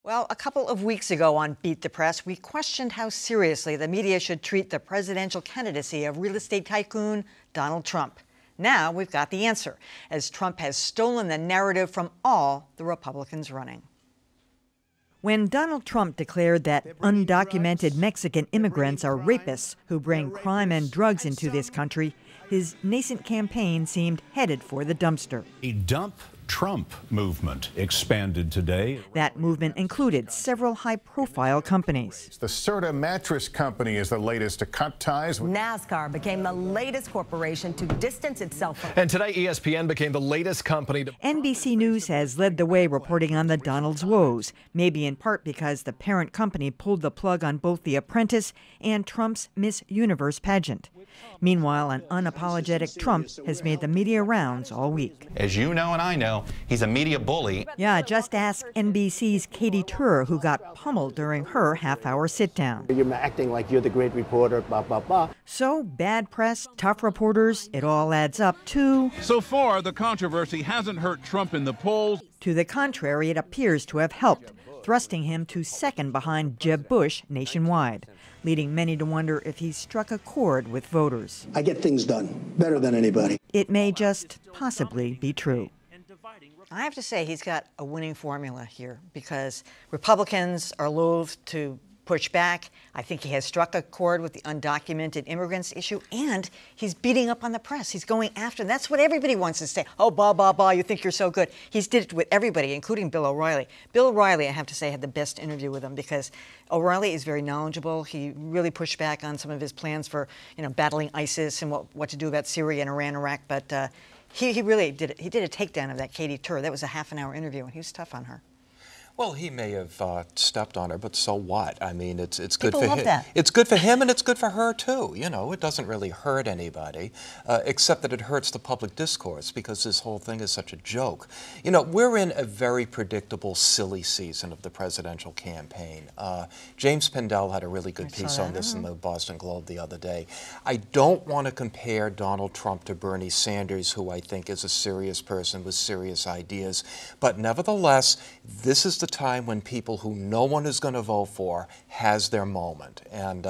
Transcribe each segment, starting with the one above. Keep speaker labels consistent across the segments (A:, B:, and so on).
A: Well, a couple of weeks ago on Beat the Press, we questioned how seriously the media should treat the presidential candidacy of real estate tycoon Donald Trump. Now we've got the answer, as Trump has stolen the narrative from all the Republicans running. When Donald Trump declared that undocumented Mexican immigrants are rapists who bring crime and drugs into this country, his nascent campaign seemed headed for the dumpster.
B: A dump Trump movement expanded today.
A: That movement included several high-profile companies.
C: The Serta Mattress Company is the latest to cut ties with
D: NASCAR became the latest corporation to distance itself from.
E: And today, ESPN became the latest company to.
A: NBC News has led the way reporting on the Donald's woes, maybe in part because the parent company pulled the plug on both The Apprentice and Trump's Miss Universe pageant. Meanwhile, an unapologetic Trump has made the media rounds all week.
F: As you know and I know, he's a media bully.
A: Yeah, just ask NBC's Katie Tur, who got pummeled during her half-hour sit-down.
G: You're acting like you're the great reporter, blah, blah, blah.
A: So, bad press, tough reporters, it all adds up to.
H: So far, the controversy hasn't hurt Trump in the polls.
A: To the contrary, it appears to have helped, thrusting him to second behind Jeb Bush nationwide, leading many to wonder if he's struck a chord with voters.
G: I get things done better than anybody.
A: It may just possibly be true. I have to say he's got a winning formula here because Republicans are loath to push back. I think he has struck a chord with the undocumented immigrants issue, and he's beating up on the press. He's going after them. That's what everybody wants to say. Oh, blah, blah, blah, you think you're so good. He's did it with everybody, including Bill O'Reilly. Bill O'Reilly, I have to say, had the best interview with him because O'Reilly is very knowledgeable. He really pushed back on some of his plans for, battling ISIS and what to do about Syria and Iran, Iraq, but he really did it. He did a takedown of that Katie Tur. That was a half-an-hour interview, and he was tough on her.
I: Well, he may have stepped on her, but so what? I mean, it's good for him.
A: That.
I: It's good for him, and it's good for her too. It doesn't really hurt anybody, except that it hurts the public discourse because this whole thing is such a joke. We're in a very predictable, silly season of the presidential campaign. James Pindell had a really good piece on this in the Boston Globe the other day. I don't want to compare Donald Trump to Bernie Sanders, who I think is a serious person with serious ideas, but nevertheless, this is the time when people who no one is going to vote for has their moment, and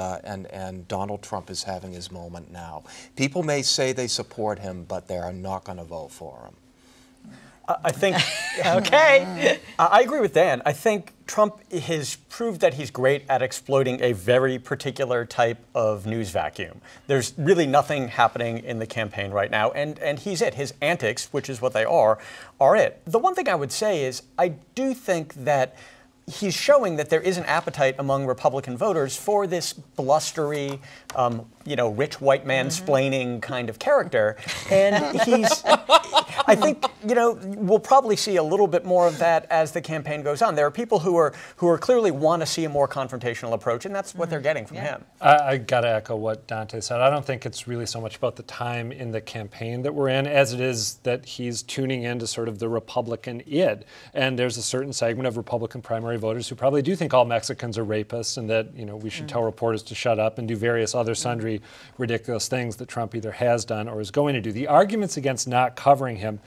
I: Donald Trump is having his moment now. People may say they support him, but they are not going to vote for him.
E: I think, okay. I agree with Dan. I think Trump has proved that he's great at exploiting a very particular type of news vacuum. There's really nothing happening in the campaign right now, and he's it. His antics, which is what they are it. The one thing I would say is I do think that he's showing that there is an appetite among Republican voters for this blustery, rich white man splaining kind of character. And I think, we'll probably see a little bit more of that as the campaign goes on. There are people who are clearly want to see a more confrontational approach, and that's what they're getting from him.
J: I got to echo what Dante said. I don't think it's really so much about the time in the campaign that we're in as it is that he's tuning into sort of the Republican id. And there's a certain segment of Republican primary voters who probably do think all Mexicans are rapists and that, we should tell reporters to shut up and do various other sundry ridiculous things that Trump either has done or is going to do. The arguments against not covering him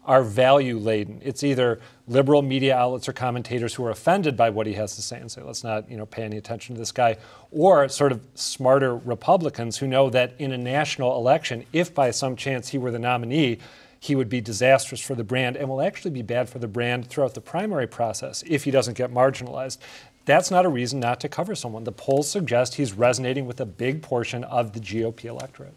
J: are value-laden. It's either liberal media outlets or commentators who are offended by what he has to say and say, let's not, pay any attention to this guy, or sort of smarter Republicans who know that in a national election, if by some chance he were the nominee, he would be disastrous for the brand and will actually be bad for the brand throughout the primary process if he doesn't get marginalized. That's not a reason not to cover someone. The polls suggest he's resonating with a big portion of the GOP electorate.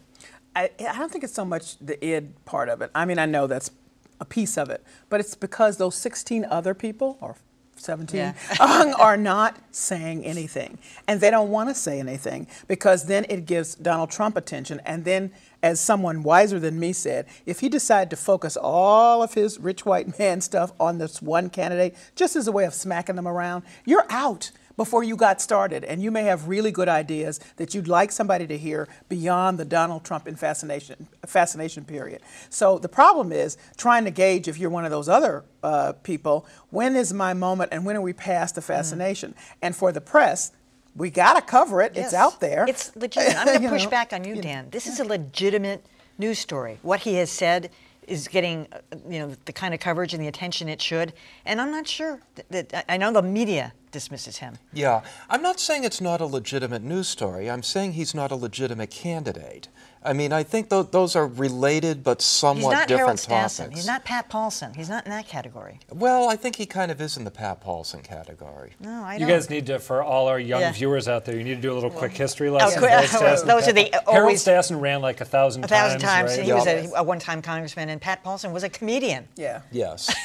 K: I don't think it's so much the id part of it. I mean, I know that's a piece of it, but it's because those 16 other people, or 17, are not saying anything. And they don't want to say anything because then it gives Donald Trump attention. And then, as someone wiser than me said, if he decided to focus all of his rich white man stuff on this one candidate, just as a way of smacking them around, you're out before you got started. And you may have really good ideas that you'd like somebody to hear beyond the Donald Trump fascination period. So the problem is trying to gauge, if you're one of those other people, when is my moment and when are we past the fascination? And for the press, we got to cover it. Yes. It's out there.
A: It's legitimate. I'm going to push back on you, Dan. This is a legitimate news story. What he has said is getting, the kind of coverage and the attention it should. And I'm not sure that I know the media dismisses him.
I: Yeah, I'm not saying it's not a legitimate news story. I'm saying he's not a legitimate candidate. I mean, I think those are related but somewhat different topics.
A: He's not Pat Paulson. He's not in that category.
I: Well, I think he kind of is in the Pat Paulson category.
A: No, I
J: You
A: don't.
J: guys need to, for all our young viewers out there, you need to do a little quick history lesson.
A: Those are the
J: Harold
A: always
J: Stassen ran like 1,000 times.
A: 1,000 times.
J: Right?
A: He was a one-time congressman, and Pat Paulson was a comedian.
K: Yeah.
I: Yes.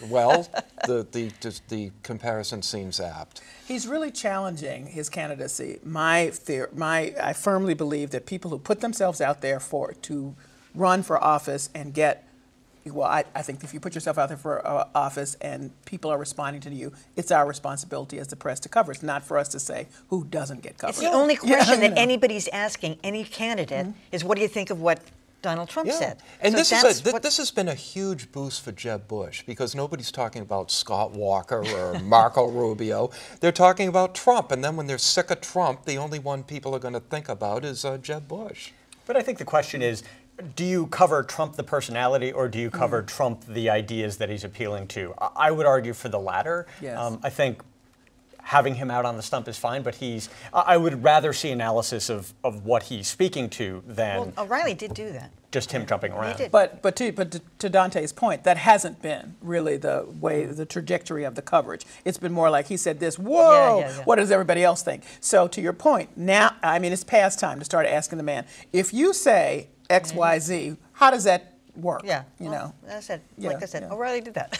I: Well, the comparison seems apt.
K: He's really challenging his candidacy. I firmly believe that people who put themselves out there to run for office and get, well, I think if you put yourself out there for office and people are responding to you, it's our responsibility as the press to cover. It's not for us to say who doesn't get covered.
A: It's the only question that anybody's asking any candidate is, what do you think of what Donald Trump said?
I: And
A: so
I: this has been a huge boost for Jeb Bush, because nobody's talking about Scott Walker or Marco Rubio. They're talking about Trump, and then when they're sick of Trump, the only one people are going to think about is Jeb Bush.
E: But I think the question is, do you cover Trump the personality, or do you cover Trump the ideas that he's appealing to? I would argue for the latter.
K: Yes.
E: I think having him out on the stump is fine, but I would rather see analysis of what he's speaking to than
A: Well, O'Reilly did do that.
E: just him jumping around.
A: did.
K: But to Dante's point, that hasn't been really the trajectory of the coverage. It's been more like he said this, whoa,
A: Yeah.
K: what does everybody else think? So to your point, now, I mean, it's past time to start asking the man, if you say X, Y, Z, how does that work?
A: Yeah.
K: You know?
A: Like I said,
K: Yeah.
A: O'Reilly did that.